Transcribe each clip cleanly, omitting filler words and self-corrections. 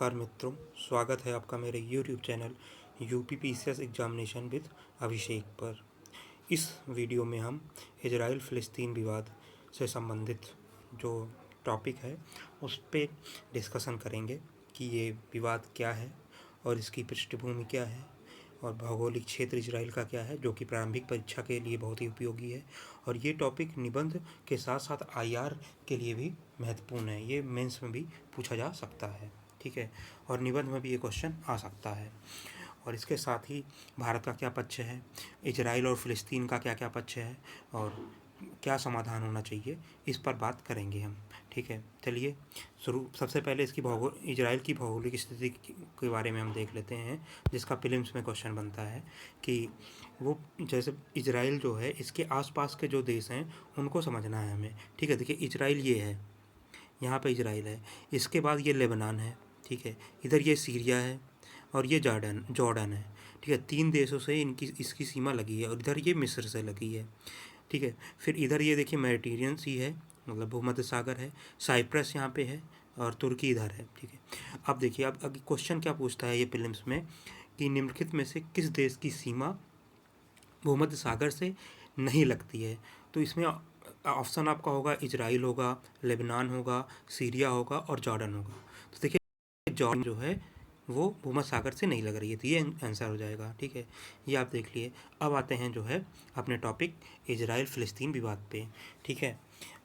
नमस्कार मित्रों, स्वागत है आपका मेरे YouTube channel UPPCS examination with Abhishek पर। इस वीडियो में हम इजराइल फ़िलिस्तीन विवाद से संबंधित जो टॉपिक है उस पर डिस्कशन करेंगे कि ये विवाद क्या है और इसकी पृष्ठभूमि क्या है और भौगोलिक क्षेत्र इजराइल का क्या है, जो कि प्रारंभिक परीक्षा के लिए बहुत ही उपयोगी है। और ये टॉपिक निबंध के साथ साथ IR के लिए भी महत्वपूर्ण है। ये मेंस में भी पूछा जा सकता है, ठीक है, और निबंध में भी ये क्वेश्चन आ सकता है। और इसके साथ ही भारत का क्या पक्ष है, इजराइल और फ़िलिस्तीन का क्या क्या पक्ष है और क्या समाधान होना चाहिए, इस पर बात करेंगे हम, ठीक है। चलिए सबसे पहले इसकी इजराइल की भौगोलिक स्थिति के बारे में हम देख लेते हैं, जिसका प्रीलिम्स में क्वेश्चन बनता है कि वो जैसे इजराइल जो है इसके आसपास के जो देश हैं उनको समझना है हमें, ठीक है। देखिए इजराइल ये है, यहाँ पे इजराइल है, इसके बाद ये लेबनान है, ठीक है, इधर ये सीरिया है और ये जॉर्डन है, ठीक है। 3 देशों से इसकी सीमा लगी है और इधर ये मिस्र से लगी है, ठीक है। फिर इधर ये देखिए मेडिटेरियन सी है, मतलब भूमध्य सागर है, साइप्रस यहाँ पे है और तुर्की इधर है, ठीक है। अब देखिए अब क्वेश्चन क्या पूछता है ये प्रीलिम्स में कि निम्नलिखित में से किस देश की सीमा भूमध्य सागर से नहीं लगती है। तो इसमें ऑप्शन आपका होगा इजराइल होगा, लेबनान होगा, सीरिया होगा और जॉर्डन होगा। तो देखिए जॉर्डन जो है वो भूमध्य सागर से नहीं लग रही है, तो ये आंसर हो जाएगा, ठीक है। ये आप देख लिए। अब आते हैं जो है अपने टॉपिक इजराइल फ़िलिस्तीन विवाद पे, ठीक है।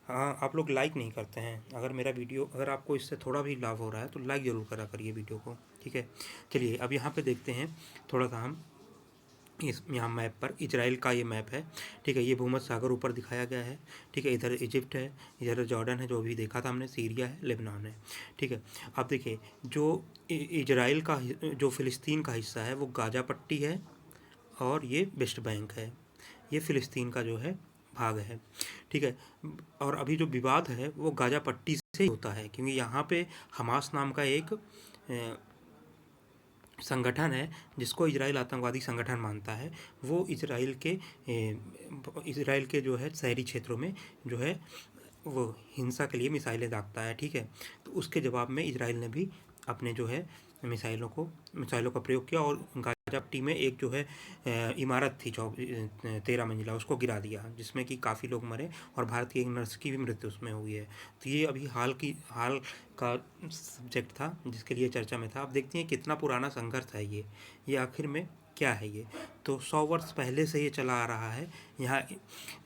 हाँ, आप लोग लाइक नहीं करते हैं। अगर मेरा वीडियो अगर आपको इससे थोड़ा भी लाभ हो रहा है तो लाइक ज़रूर करा करिए वीडियो को, ठीक है। चलिए अब यहाँ पे देखते हैं थोड़ा सा हम इस यहाँ मैप पर इजराइल का ये मैप है, ठीक है। ये भूमध्य सागर ऊपर दिखाया गया है, ठीक है। इधर इजिप्ट है, इधर जॉर्डन है जो अभी देखा था हमने, सीरिया है, लेबनान है, ठीक है। अब देखिए जो इजराइल का जो फ़िलिस्तीन का हिस्सा है वो गाज़ा पट्टी है और ये वेस्ट बैंक है, ये फ़िलिस्तीन का जो है भाग है, ठीक है। और अभी जो विवाद है वो गाज़ा पट्टी से होता है, क्योंकि यहाँ पे हमास नाम का एक संगठन है जिसको इजराइल आतंकवादी संगठन मानता है। वो इजराइल के जो है शहरी क्षेत्रों में जो है वो हिंसा के लिए मिसाइलें दागता है, ठीक है। तो उसके जवाब में इजराइल ने भी अपने जो है मिसाइलों का प्रयोग किया और गाज़ा पट्टी में एक जो है इमारत थी 13 मंजिला, उसको गिरा दिया, जिसमें कि काफ़ी लोग मरे और भारत की एक नर्स की भी मृत्यु उसमें हुई है। तो ये अभी हाल का सब्जेक्ट था जिसके लिए चर्चा में था। अब देखते हैं कितना पुराना संघर्ष है ये आखिर में क्या है ये। तो 100 वर्ष पहले से ये चला आ रहा है। यहाँ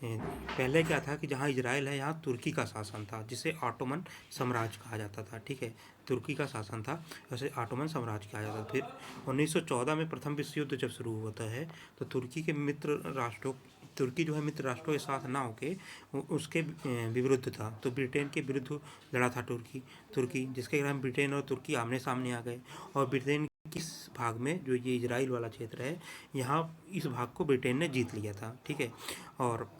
पहले क्या था कि जहाँ इजराइल है यहाँ तुर्की का शासन था, जिसे ऑटोमन साम्राज्य कहा जाता था, ठीक है। तुर्की का शासन था, वैसे ऑटोमन साम्राज्य कहा जाता था। फिर 1914 में प्रथम विश्व युद्ध जब शुरू होता है तो तुर्की जो है मित्र राष्ट्रों के साथ ना होके उसके विरुद्ध था। तो ब्रिटेन के विरुद्ध लड़ा था तुर्की, जिसके कारण ब्रिटेन और तुर्की आमने सामने आ गए। और ब्रिटेन किस भाग में जो ये इजराइल वाला क्षेत्र है, यहाँ इस भाग को ब्रिटेन ने जीत लिया था, ठीक है। और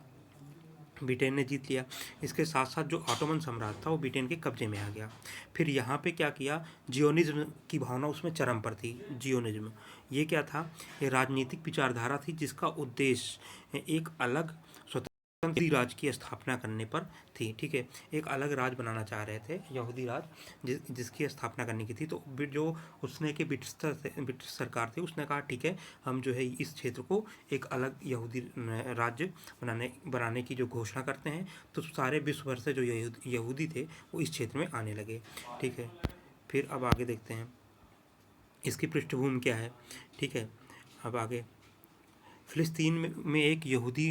ब्रिटेन ने जीत लिया, इसके साथ साथ जो ऑटोमन साम्राज्य था वो ब्रिटेन के कब्जे में आ गया। फिर यहाँ पे क्या किया, जियोनिज्म की भावना उसमें चरम पर थी। जियोनिज्म ये क्या था, ये राजनीतिक विचारधारा थी जिसका उद्देश्य एक अलग यहूदी राज की स्थापना करने पर थी, ठीक है। एक अलग राज बनाना चाह रहे थे, यहूदी राज जिसकी स्थापना करने की थी। तो जो उसने के ब्रिटिश सरकार थी उसने कहा ठीक है, हम जो है इस क्षेत्र को एक अलग यहूदी राज्य बनाने की जो घोषणा करते हैं। तो सारे विश्व भर से जो यहूदी थे वो इस क्षेत्र में आने लगे, ठीक है। फिर अब आगे देखते हैं इसकी पृष्ठभूमि क्या है, ठीक है। अब आगे फ़िलिस्तीन में एक यहूदी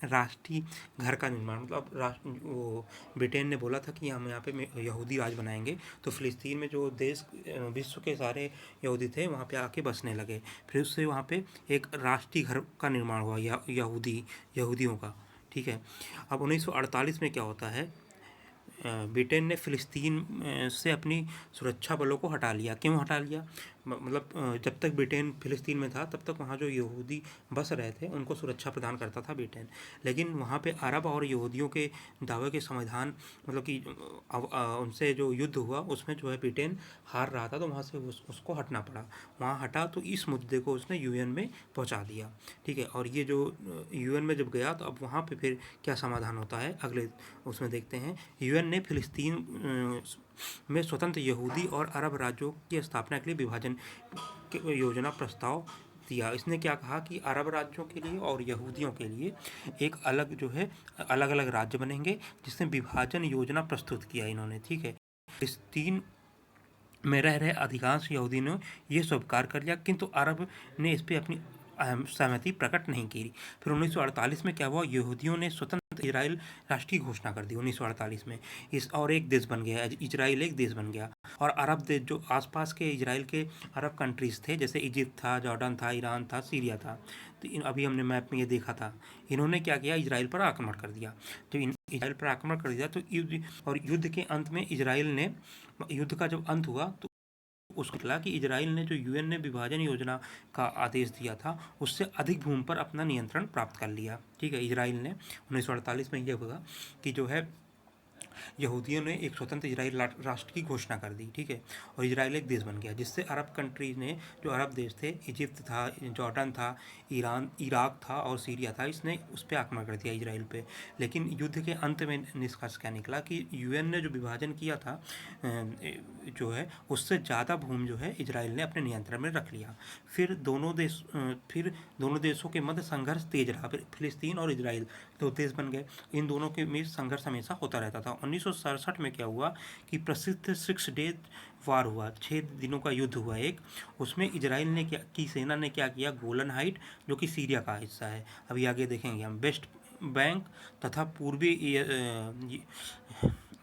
राष्ट्रीय घर का निर्माण, मतलब वो ब्रिटेन ने बोला था कि हम यहाँ पे यहूदी राज बनाएंगे। तो फ़िलिस्तीन में जो विश्व के सारे यहूदी थे वहाँ पे आके बसने लगे। फिर उससे वहाँ पे एक राष्ट्रीय घर का निर्माण हुआ यहूदियों का, ठीक है। अब 1948 में क्या होता है, ब्रिटेन ने फ़िलिस्तीन से अपनी सुरक्षा बलों को हटा लिया। क्यों हटा लिया, मतलब जब तक ब्रिटेन फ़िलिस्तीन में था तब तक वहाँ जो यहूदी बस रहे थे उनको सुरक्षा प्रदान करता था ब्रिटेन। लेकिन वहाँ पे अरब और यहूदियों के दावे के समाधान, मतलब कि उनसे जो युद्ध हुआ उसमें जो है ब्रिटेन हार रहा था, तो वहाँ से उसको हटना पड़ा। वहाँ हटा तो इस मुद्दे को उसने UN में पहुँचा दिया, ठीक है। और ये जो UN में जब गया तो अब वहाँ पर फिर क्या समाधान होता है अगले उसमें देखते हैं। UN ने फिलिस्तीन में स्वतंत्र यहूदी और अरब राज्यों की स्थापना के लिए विभाजन योजना प्रस्ताव दिया। इसने क्या कहा कि अरब राज्यों के लिए और यहूदियों के लिए एक अलग जो है अलग अलग राज्य बनेंगे, जिसने विभाजन योजना प्रस्तुत किया इन्होंने। ठीक है, फिलिस्तीन में रह रहे अधिकांश यहूदियों ने ये स्वीकार कर लिया, किंतु अरब ने इस पर अपनी सहमति प्रकट नहीं की। फिर 1948 में क्या हुआ, यहूदियों ने स्वतंत्र इजराइल राष्ट्र की घोषणा कर दी 1948 में। इस और एक देश बन गया, इजराइल एक देश बन गया। और अरब देश जो आसपास के इजराइल के अरब कंट्रीज थे, जैसे इजिप्ट था, जॉर्डन था, ईरान था, सीरिया था, तो अभी हमने मैप में ये देखा था, इन्होंने क्या किया, इजराइल पर आक्रमण कर दिया। तो इजराइल पर आक्रमण कर दिया तो युद्ध के अंत में युद्ध का जब अंत हुआ तो उसको निकला कि इजराइल ने जो यूएन ने विभाजन योजना का आदेश दिया था उससे अधिक भूमि पर अपना नियंत्रण प्राप्त कर लिया। ठीक है, इजराइल ने 1948 में यह हुआ कि जो है यहूदियों ने एक स्वतंत्र इजराइल राष्ट्र की घोषणा कर दी। ठीक है, और इजराइल एक देश बन गया, जिससे अरब कंट्रीज ने, जो अरब देश थे, इजिप्ट था, जॉर्डन था, ईरान, इराक था और सीरिया था, इसने उस पर आक्रमण कर दिया इजराइल पे। लेकिन युद्ध के अंत में निष्कर्ष क्या निकला कि यूएन ने जो विभाजन किया था जो है उससे ज़्यादा भूमि जो है इजराइल ने अपने नियंत्रण में रख लिया। फिर दोनों देशों के मध्य संघर्ष तेज रहा। फिर फिलिस्तीन और इजराइल दो देश बन गए, इन दोनों के बीच संघर्ष हमेशा होता रहता था। 1967 में क्या हुआ कि प्रसिद्ध 6 डे वार हुआ, 6 दिनों का युद्ध हुआ एक। उसमें इजराइल ने की सेना ने क्या किया, गोलन हाइट जो कि सीरिया का हिस्सा है, अभी आगे देखेंगे हम, वेस्ट बैंक तथा पूर्वी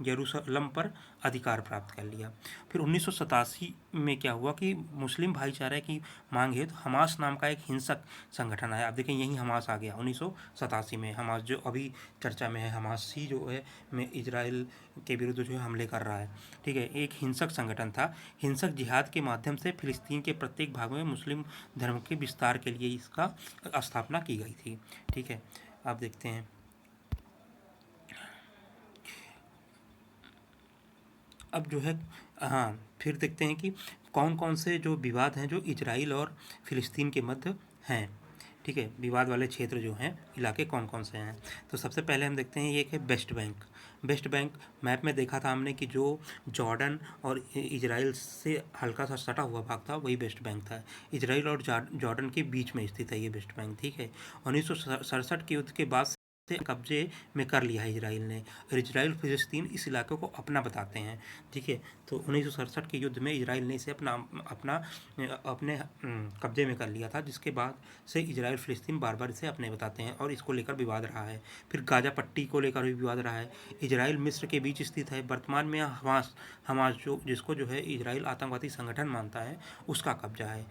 यरूशलेम पर अधिकार प्राप्त कर लिया। फिर 1987 में क्या हुआ कि मुस्लिम भाईचारे की मांग हेतु हमास नाम का एक हिंसक संगठन आया। आप देखें यही हमास आ गया 1987 में। हमास जो अभी चर्चा में है, हमास ही जो है में इजराइल के विरुद्ध जो है हमले कर रहा है। ठीक है, एक हिंसक संगठन था। हिंसक जिहाद के माध्यम से फिलिस्तीन के प्रत्येक भाग में मुस्लिम धर्म के विस्तार के लिए इसका स्थापना की गई थी। ठीक है, आप देखते हैं अब जो है, हाँ, फिर देखते हैं कि कौन कौन से जो विवाद हैं जो इजराइल और फिलिस्तीन के मध्य हैं। ठीक है, विवाद वाले क्षेत्र जो हैं, इलाके कौन कौन से हैं। तो सबसे पहले हम देखते हैं, एक है West Bank. West Bank map में देखा था हमने कि जो जॉर्डन और इजराइल से हल्का सा सटा हुआ भाग था वही वेस्ट बैंक था। इजराइल और जॉर्डन के बीच में स्थित है ये वेस्ट बैंक। ठीक है, 1967 के युद्ध के बाद कब्जे में कर लिया है इजराइल ने, और इजराइल फिलिस्तीन इस इलाके को अपना बताते हैं। ठीक है, तो 1967 के युद्ध में इजराइल ने इसे अपने कब्जे में कर लिया था, जिसके बाद से इजराइल फिलिस्तीन बार बार इसे अपने बताते हैं और इसको लेकर विवाद रहा है। फिर गाजा पट्टी को लेकर भी विवाद रहा है। इजराइल मिस्र के बीच स्थित है। वर्तमान में हमास जिसको जो है इजराइल आतंकवादी संगठन मानता है, उसका कब्जा है।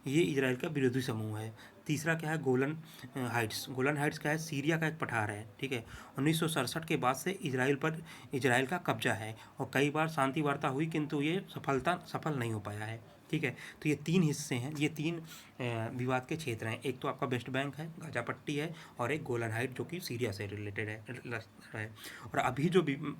ये इजराइल का विरोधी समूह है। तीसरा क्या है, गोलन हाइट्स। गोलन हाइट्स क्या है, सीरिया का एक पठार है। ठीक है, 1967 के बाद से इजराइल का कब्जा है और कई बार शांति वार्ता हुई, किंतु ये सफल नहीं हो पाया है। ठीक है, तो ये 3 हिस्से हैं, ये 3 विवाद के क्षेत्र हैं। एक तो आपका वेस्ट बैंक है, गाजा पट्टी है, और एक गोलन हाइट जो कि सीरिया से रिलेटेड है। और अभी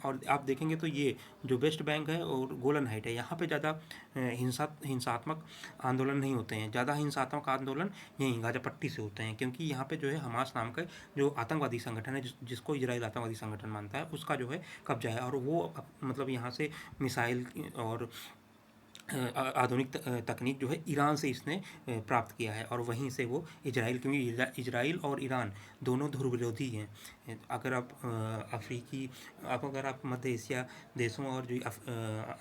और आप देखेंगे तो ये जो वेस्ट बैंक है और गोलन हाइट है, यहाँ पे ज़्यादा हिंसात्मक आंदोलन नहीं होते हैं। ज़्यादा हिंसात्मक आंदोलन यहीं गाजा पट्टी से होते हैं, क्योंकि यहाँ पे जो है हमास नाम का जो आतंकवादी संगठन है, जिसको इजराइल आतंकवादी संगठन मानता है, उसका जो है कब्जा है। और वो मतलब यहाँ से मिसाइल और आधुनिक तकनीक जो है ईरान से इसने प्राप्त किया है, और वहीं से वो इजराइल, क्योंकि इजराइल और ईरान दोनों ध्रुव विरोधी हैं। अगर आप मध्य एशिया देशों और जो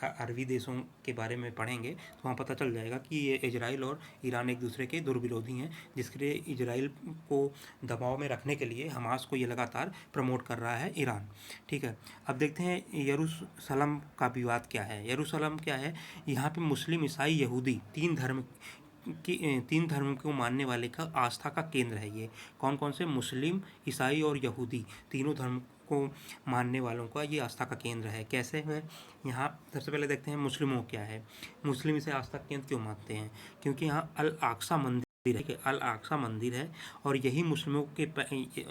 अरबी देशों के बारे में पढ़ेंगे तो वहाँ पता चल जाएगा कि ये इजराइल और ईरान एक दूसरे के ध्रुव विरोधी हैं, जिसके लिए इजराइल को दबाव में रखने के लिए हमास को ये लगातार प्रमोट कर रहा है ईरान। ठीक है, अब देखते हैं यरूशलेम का विवाद क्या है। यरूशलेम क्या है, यहाँ पे मुस्लिम, ईसाई, यहूदी तीन धर्म को मानने वाले का आस्था का केंद्र है। ये कौन कौन से, मुस्लिम, ईसाई और यहूदी तीनों धर्म को मानने वालों का ये आस्था का केंद्र है। कैसे है, यहाँ सबसे पहले देखते हैं मुस्लिमों क्या है। मुस्लिम इसे आस्था का केंद्र क्यों मानते हैं, क्योंकि यहाँ अल अक्सा मंदिर मंदिर है, अल अक्सा मंदिर है। और यही मुस्लिमों के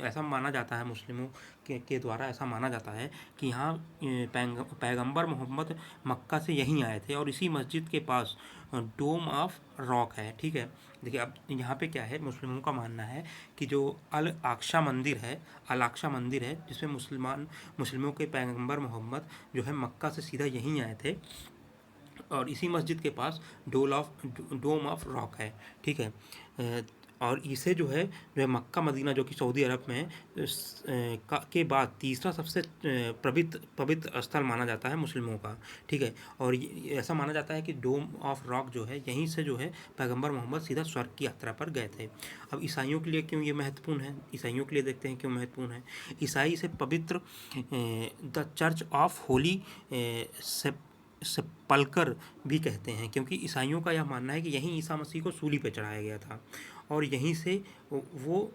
ऐसा माना जाता है, मुस्लिमों के द्वारा ऐसा माना जाता है कि यहाँ पैगंबर मोहम्मद मक्का से यहीं आए थे। और इसी मस्जिद के पास डोम ऑफ रॉक है। ठीक है, देखिए अब यहाँ पे क्या है, मुस्लिमों का मानना है कि जो अल अक्सा मंदिर है, अल अक्सा मंदिर है जिसमें मुस्लिमों के पैगंबर मोहम्मद जो है मक्का से सीधा यहीं आए थे। और इसी मस्जिद के पास डोम ऑफ रॉक है। ठीक है, और इसे जो है मक्का मदीना जो कि सऊदी अरब में है के बाद तीसरा सबसे पवित्र स्थल माना जाता है मुस्लिमों का। ठीक है, और ऐसा माना जाता है कि डोम ऑफ रॉक जो है यहीं से जो है पैगंबर मोहम्मद सीधा स्वर्ग की यात्रा पर गए थे। अब ईसाइयों के लिए क्यों ये महत्वपूर्ण है, ईसाइयों के लिए देखते हैं क्यों महत्वपूर्ण है। ईसाई इसे पवित्र द चर्च ऑफ होली सेपल्कर भी कहते हैं, क्योंकि ईसाइयों का यह मानना है कि यहीं ईसा मसीह को सूली पर चढ़ाया गया था और यहीं से वो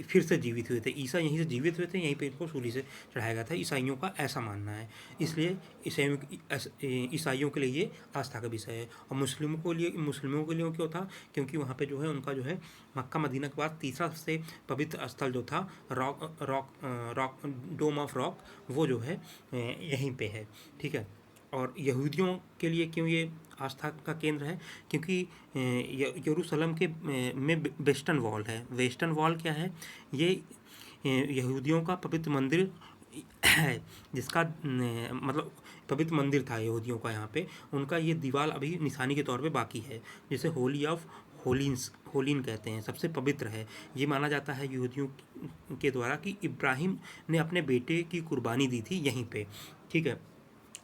फिर से जीवित हुए थे। ईसा यहीं से जीवित हुए थे, यहीं पे इनको सूली से चढ़ाया गया था। ईसाइयों का ऐसा मानना है, इसलिए ईसाइयों के लिए ये आस्था का विषय है। और मुस्लिमों के लिए क्यों था, क्योंकि वहाँ पे जो है उनका जो है मक्का मदीना के बाद तीसरा सबसे पवित्र स्थल जो था रॉक डोम ऑफ रॉक, वो जो है यहीं पे है। ठीक है, और यहूदियों के लिए क्यों ये आस्था का केंद्र है, क्योंकि यरूशलेम के में वेस्टर्न वॉल है। वेस्टर्न वॉल क्या है, ये यहूदियों का पवित्र मंदिर है, जिसका मतलब पवित्र मंदिर था यहूदियों का। यहाँ पे उनका ये दीवार अभी निशानी के तौर पे बाकी है, जिसे होली ऑफ होलिन कहते हैं, सबसे पवित्र है। ये माना जाता है यहूदियों के द्वारा कि इब्राहिम ने अपने बेटे की कुर्बानी दी थी यहीं पे। ठीक है,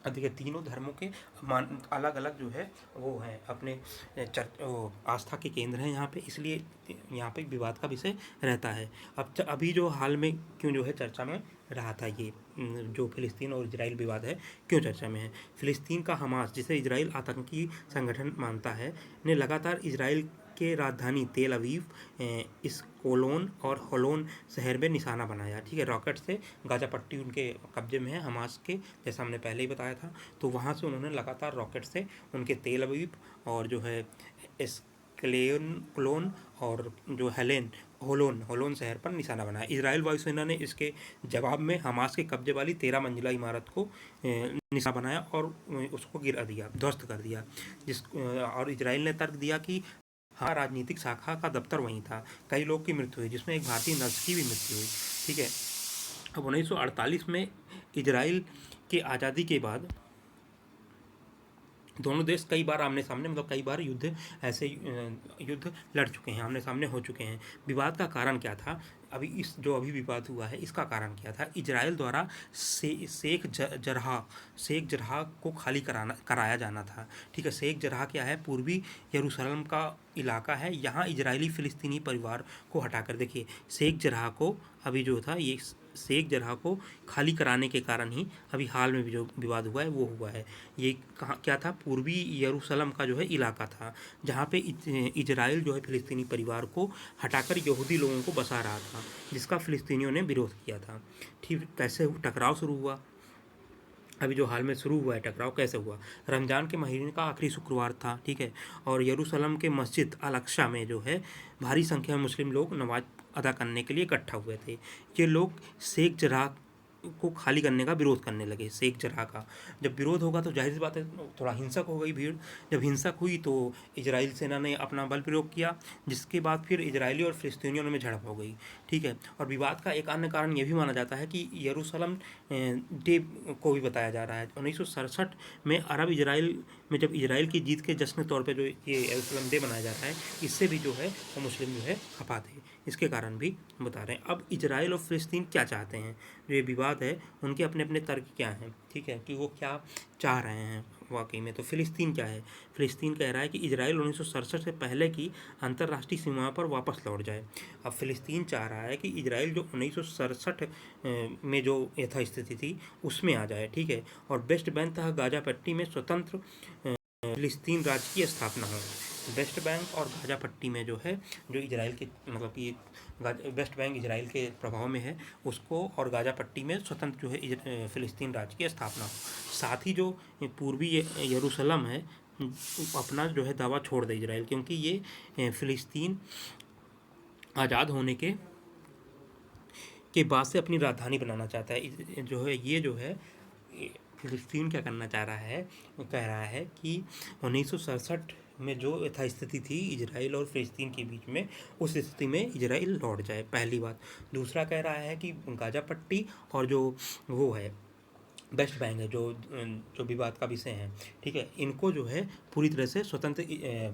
देखिए तीनों धर्मों के अलग अलग जो है वो हैं अपने आस्था के केंद्र हैं यहाँ पे, इसलिए यहाँ पे विवाद का विषय रहता है। अब अभी जो हाल में क्यों जो है चर्चा में रहा था, ये जो फिलिस्तीन और इजराइल विवाद है क्यों चर्चा में है। फिलिस्तीन का हमास, जिसे इजराइल आतंकी संगठन मानता है, ने लगातार इजराइल के राजधानी तेल अवीव, इस कोलोन और होलोन शहर में निशाना बनाया। ठीक है, रॉकेट से गाजा पट्टी उनके कब्जे में है हमास के, जैसा हमने पहले ही बताया था। तो वहाँ से उन्होंने लगातार रॉकेट से उनके तेल अवीव और जो है क्लोन और जो होलोन शहर पर निशाना बनाया। इजराइल वायुसेना ने इसके जवाब में हमास के कब्जे वाली 13 मंजिला इमारत को निशाना बनाया और उसको गिरा दिया, ध्वस्त कर दिया। और इजराइल ने तर्क दिया कि हाँ, राजनीतिक शाखा का दफ्तर वहीं था। कई लोग की मृत्यु हुई, जिसमें एक भारतीय नर्स की भी मृत्यु हुई। ठीक है, अब 1948 में इजराइल की आज़ादी के बाद दोनों देश कई बार आमने सामने, मतलब कई बार युद्ध लड़ चुके हैं, आमने सामने हो चुके हैं। विवाद का कारण क्या था, अभी विवाद हुआ है इसका कारण क्या था। इजराइल द्वारा शेख जरहा को खाली कराया जाना था। ठीक है, शेख जरहा क्या है, पूर्वी यरूशलेम का इलाका है। यहाँ इजरायली फ़िलिस्तीनी परिवार को हटाकर, देखिए शेख जरहा को अभी जो था, ये शेख जरहा को खाली कराने के कारण ही अभी हाल में भी जो विवाद हुआ है वो हुआ है। ये कहाँ क्या था, पूर्वी यरूशलेम का जो है इलाका था, जहाँ पे इजराइल जो है फ़िलिस्तीनी परिवार को हटाकर यहूदी लोगों को बसा रहा था, जिसका फ़िलिस्तीनियों ने विरोध किया था। ठीक, कैसे टकराव शुरू हुआ, अभी जो हाल में शुरू हुआ है टकराव कैसे हुआ। रमज़ान के महीने का आखिरी शुक्रवार था। ठीक है, और यरूशलेम के मस्जिद अल अक्सा में जो है भारी संख्या में मुस्लिम लोग नमाज अदा करने के लिए इकट्ठा हुए थे। ये लोग शेख जरहा को खाली करने का विरोध करने लगे। शेख जरहा का जब विरोध होगा तो जाहिर सी बात है थोड़ा हिंसक हो गई भीड़। जब हिंसक हुई तो इजराइल सेना ने अपना बल प्रयोग किया, जिसके बाद फिर इजरायली और फिलिस्तीनियों में झड़प हो गई। ठीक है, और विवाद का एक अन्य कारण यह भी माना जाता है कि यरूशलेम डे को भी बताया जा रहा है। 1967 में अरब इजराइल में जब इजराइल की जीत के जश्न के तौर पर जो ये यरूशलेम डे मनाया जा रहा है, इससे भी जो है वो मुस्लिम जो है खपा थे, इसके कारण भी बता रहे हैं। अब इजराइल और फिलिस्तीन क्या चाहते हैं, जो ये विवाद है उनके अपने अपने तर्क क्या हैं। ठीक है, कि वो क्या चाह रहे हैं वाकई में। तो फिलिस्तीन क्या है, फिलिस्तीन कह रहा है कि इजराइल 1967 से पहले की अंतर्राष्ट्रीय सीमा पर वापस लौट जाए। अब फिलिस्तीन चाह रहा है कि इजराइल जो 1967 में जो यथास्थिति थी उसमें आ जाए। ठीक है, और वेस्ट बैंक तथा गाजा पट्टी में स्वतंत्र फिलिस्तीन राज्य की स्थापना हो। वेस्ट बैंक और गाजा पट्टी में जो है, जो इजराइल के मतलब कि वेस्ट बैंक इजराइल के प्रभाव में है, उसको और गाजा पट्टी में स्वतंत्र जो है फ़िलिस्तीन राज्य की स्थापना हो। साथ ही जो पूर्वी यरूशलम है अपना जो है दावा छोड़ दे इजराइल, क्योंकि ये फ़िलिस्तीन आज़ाद होने के बाद से अपनी राजधानी बनाना चाहता है। जो है ये जो है फ़िलिस्तीन क्या करना चाह रहा है, कह रहा है कि 1967 में जो यथास्थिति थी इजराइल और फ़िलिस्तीन के बीच में, उस स्थिति में इजराइल लौट जाए, पहली बात। दूसरा कह रहा है कि गाजा पट्टी और जो वो है वेस्ट बैंक है, जो विवाद का विषय है, ठीक है, इनको जो है पूरी तरह से स्वतंत्र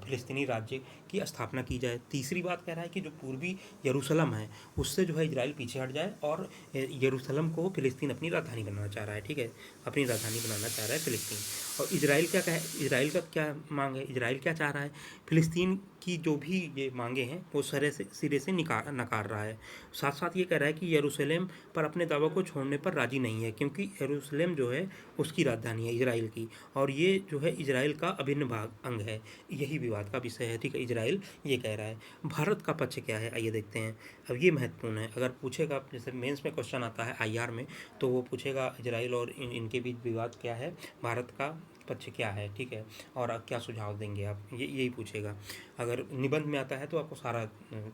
फ़िलिस्तीनी राज्य की स्थापना की जाए। तीसरी बात कह रहा है कि जो पूर्वी यरूशलम है उससे जो है इजराइल पीछे हट जाए और यरूशलम को फ़िलिस्तीन अपनी राजधानी बनाना चाह रहा है, ठीक है, अपनी राजधानी बनाना चाह रहा है फ़िलिस्तीन। और इजराइल का क्या मांग है, इजराइल क्या चाह रहा है, फ़िलिस्तीन की जो भी ये मांगे हैं वो सिरे से नकार रहा है। साथ साथ ये कह रहा है कि यरूशलेम पर अपने दावा को छोड़ने पर राजी नहीं है, क्योंकि यरूशलेम जो है उसकी राजधानी है इजराइल की, और ये जो है इजराइल का अभिन्न अंग है। यही विवाद का विषय है, ठीक है, इजराइल ये कह रहा है। भारत का पक्ष क्या है, आइए देखते हैं। अब ये महत्वपूर्ण है, अगर पूछेगा, जैसे मेंस में क्वेश्चन आता है आईआर में, तो वो पूछेगा इजराइल और इनके बीच विवाद क्या है, भारत का पक्ष क्या है, ठीक है, और क्या सुझाव देंगे आप, ये यही पूछेगा। अगर निबंध में आता है तो आपको सारा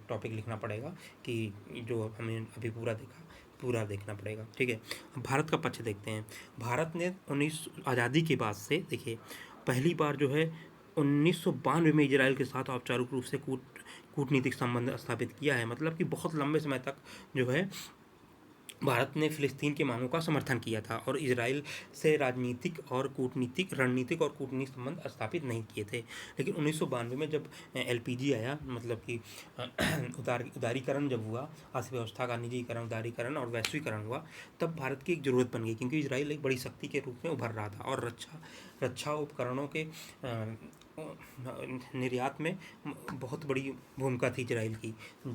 टॉपिक लिखना पड़ेगा कि जो हमें अभी पूरा देखना पड़ेगा, ठीक है। भारत का पक्ष देखते हैं। भारत ने 19 आज़ादी के बाद से देखिए पहली बार जो है 1992 में इजराइल के साथ औपचारिक रूप से कूटनीतिक संबंध स्थापित किया है। मतलब कि बहुत लंबे समय तक जो है भारत ने फ़िलिस्तीन की मांगों का समर्थन किया था और इजराइल से रणनीतिक और कूटनीतिक संबंध स्थापित नहीं किए थे। लेकिन 1992 में जब एलपीजी आया, मतलब कि उदारीकरण जब हुआ, अर्थव्यवस्था का निजीकरण, उदारीकरण और वैश्वीकरण हुआ, तब भारत की एक ज़रूरत बन गई, क्योंकि इजराइल एक बड़ी शक्ति के रूप में उभर रहा था और रक्षा उपकरणों के निर्यात में बहुत बड़ी भूमिका थी इजराइल की,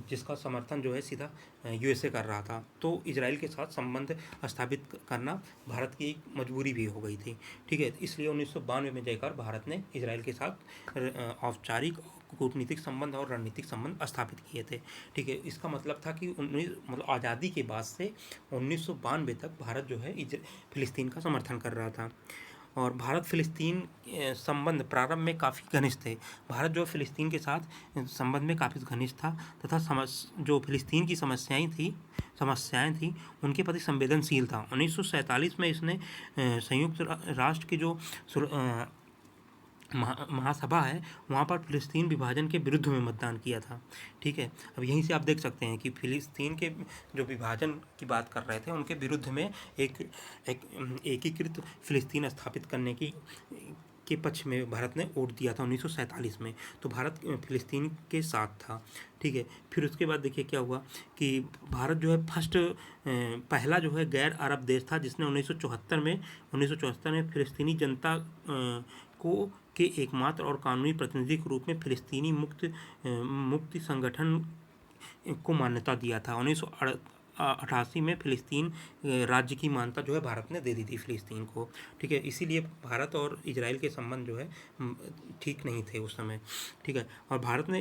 जिसका समर्थन जो है सीधा यूएसए कर रहा था। तो इजराइल के साथ संबंध स्थापित करना भारत की एक मजबूरी भी हो गई थी, ठीक है। इसलिए 1992 में जाकर भारत ने इजराइल के साथ औपचारिक कूटनीतिक संबंध और रणनीतिक संबंध स्थापित किए थे, ठीक है। इसका मतलब था कि मतलब आज़ादी के बाद से 1992 तक भारत जो है फ़िलिस्तीन का समर्थन कर रहा था। और भारत फ़िलिस्तीन संबंध प्रारंभ में काफ़ी घनिष्ठ थे। भारत जो फ़िलिस्तीन के साथ संबंध में काफ़ी घनिष्ठ था तथा जो फ़िलिस्तीन की समस्याएं थी उनके प्रति संवेदनशील था। 1947 में इसने संयुक्त राष्ट्र की जो महासभा है वहाँ पर फ़िलिस्तीन विभाजन के विरुद्ध में मतदान किया था, ठीक है। अब यहीं से आप देख सकते हैं कि फ़िलिस्तीन के जो विभाजन की बात कर रहे थे उनके विरुद्ध में एक एकीकृत फ़िलिस्तीन स्थापित करने के पक्ष में भारत ने वोट दिया था 1947 में। तो भारत फ़िलिस्तीन के साथ था, ठीक है। फिर उसके बाद देखिए क्या हुआ कि भारत जो है पहला जो है गैर अरब देश था जिसने 1974 में फ़िलिस्तीनी जनता के एकमात्र और कानूनी प्रतिनिधि के रूप में फ़िलिस्तीनी मुक्ति संगठन को मान्यता दिया था। 1988 में फ़िलिस्तीन राज्य की मान्यता जो है भारत ने दे दी थी फ़िलिस्तीन को, ठीक है। इसीलिए भारत और इजराइल के संबंध जो है ठीक नहीं थे उस समय, ठीक है। और भारत ने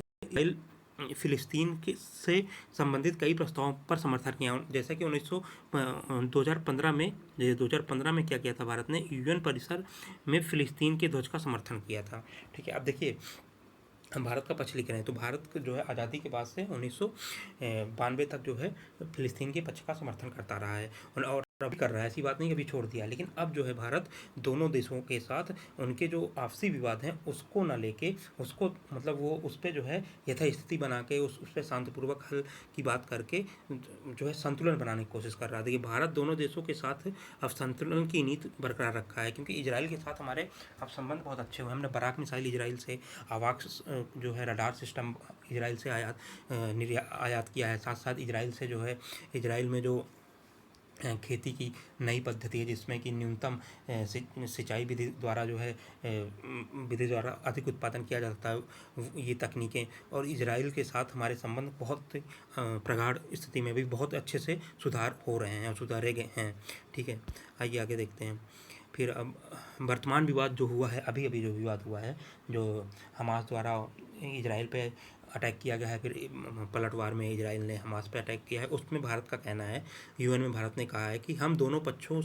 फ़िलिस्तीन से संबंधित कई प्रस्तावों पर समर्थन किया, जैसा कि 2015 में क्या किया था, भारत ने यूएन परिसर में फ़िलिस्तीन के ध्वज का समर्थन किया था, ठीक है। अब देखिए हम भारत का पक्ष लिख रहे हैं, तो भारत जो है आज़ादी के बाद से 1992 तक जो है फ़िलिस्तीन के पक्ष का समर्थन करता रहा है और अभी कर रहा है, ऐसी बात नहीं अभी छोड़ दिया। लेकिन अब जो है भारत दोनों देशों के साथ उनके जो आपसी विवाद हैं उसको ना लेके उसको मतलब वो उस पर जो है यथास्थिति बना के उस पर शांतिपूर्वक हल की बात करके जो है संतुलन बनाने की कोशिश कर रहा है। देखिए भारत दोनों देशों के साथ अब संतुलन की नीति बरकरार रखा है, क्योंकि इजराइल के साथ हमारे अब संबंध बहुत अच्छे हुए। हमने बराक मिसाइल इजराइल से, आवाक्स जो है रडार सिस्टम इजराइल से आयात किया है। साथ साथ इजराइल से जो है इजराइल में जो खेती की नई पद्धति है जिसमें कि न्यूनतम सिंचाई विधि द्वारा जो है विधि द्वारा अधिक उत्पादन किया जा सकता है, ये तकनीकें, और इजराइल के साथ हमारे संबंध बहुत प्रगाढ़ स्थिति में भी बहुत अच्छे से सुधारे गए हैं, ठीक है। आइए आगे देखते हैं। फिर अब वर्तमान विवाद जो हुआ है, अभी अभी जो विवाद हुआ है, जो हमास द्वारा इजराइल पे अटैक किया गया है, फिर पलटवार में इजराइल ने हमास पे अटैक किया है, उसमें भारत का कहना है, यूएन में भारत ने कहा है कि हम दोनों पक्षों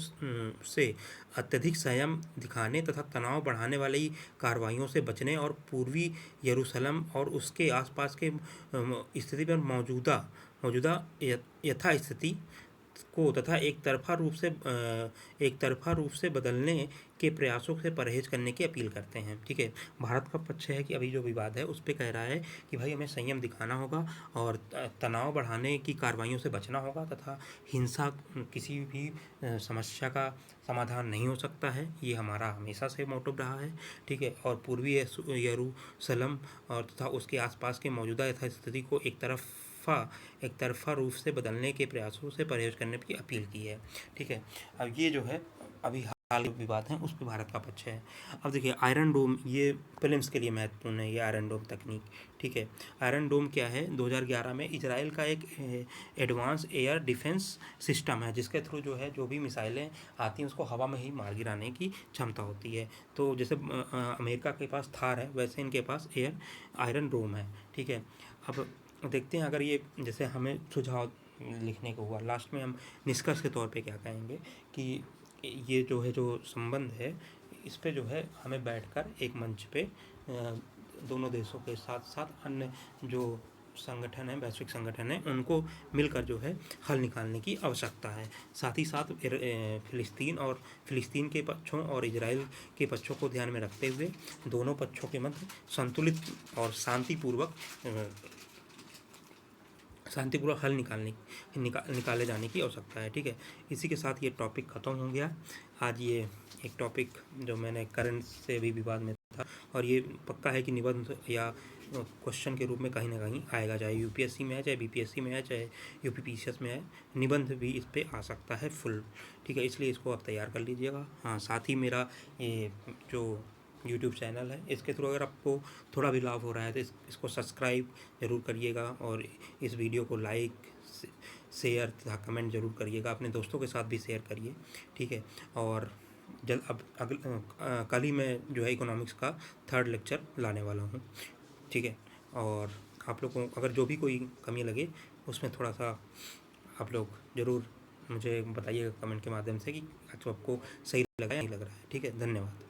से अत्यधिक संयम दिखाने तथा तनाव बढ़ाने वाली कार्रवाइयों से बचने और पूर्वी यरूशलेम और उसके आसपास के स्थिति पर मौजूदा यथास्थिति को तथा एक तरफा रूप से बदलने के प्रयासों से परहेज करने की अपील करते हैं। ठीक है, भारत का पक्ष है कि अभी जो विवाद है उस पर कह रहा है कि भाई हमें संयम दिखाना होगा और तनाव बढ़ाने की कार्रवाइयों से बचना होगा तथा हिंसा किसी भी समस्या का समाधान नहीं हो सकता है, ये हमारा हमेशा से मोटिव रहा है। ठीक है, और पूर्वी यरूशलेम और तथा उसके आसपास के मौजूदा यथास्थिति को एक तरफा रूप से बदलने के प्रयासों से परहेज करने की अपील की है। ठीक है, अब ये जो है अभी हाल के विवाद हैं उस पर भारत का पक्ष है। अब देखिए आयरन डोम, ये प्रीलिम्स के लिए महत्वपूर्ण है, ये आयरन डोम तकनीक। ठीक है, आयरन डोम क्या है? 2011 में इजराइल का एक एडवांस एयर डिफेंस सिस्टम है जिसके थ्रू जो है जो भी मिसाइलें आती हैं उसको हवा में ही मार गिराने की क्षमता होती है। तो जैसे अमेरिका के पास थार है, वैसे इनके पास आयरन डोम है। ठीक है, अब देखते हैं अगर ये जैसे हमें सुझाव लिखने को हुआ, लास्ट में हम निष्कर्ष के तौर पे क्या कहेंगे कि ये जो है जो संबंध है इस पे जो है हमें बैठकर एक मंच पे दोनों देशों के साथ साथ अन्य जो संगठन है, वैश्विक संगठन है, उनको मिलकर जो है हल निकालने की आवश्यकता है। साथ ही साथ फिलिस्तीन के पक्षों और इजराइल के पक्षों को ध्यान में रखते हुए दोनों पक्षों के मध्य संतुलित और शांतिपूर्वक हल निकाले जाने की आवश्यकता है। ठीक है, इसी के साथ ये टॉपिक ख़त्म हो गया। आज ये एक टॉपिक जो मैंने करंट से भी विवाद में था और ये पक्का है कि निबंध या क्वेश्चन के रूप में कहीं ना कहीं आएगा, चाहे यूपीएससी में है, चाहे बीपीएससी में है, चाहे यूपीपीसीएस में है, निबंध भी इस पे आ सकता है फुल। ठीक है, इसलिए इसको आप तैयार कर लीजिएगा। हाँ, साथ ही मेरा ये जो यूट्यूब चैनल है इसके थ्रू अगर आपको थोड़ा भी लाभ हो रहा है तो इसको सब्सक्राइब ज़रूर करिएगा और इस वीडियो को लाइक शेयर तथा कमेंट ज़रूर करिएगा, अपने दोस्तों के साथ भी शेयर करिए। ठीक है, और कल ही मैं जो है इकोनॉमिक्स का 3rd लेक्चर लाने वाला हूँ। ठीक है, और आप लोगों को अगर जो भी कोई कमी लगे उसमें थोड़ा सा आप लोग ज़रूर मुझे बताइएगा कमेंट के माध्यम से कि आपको सही लगा या नहीं लग रहा है। ठीक है, धन्यवाद।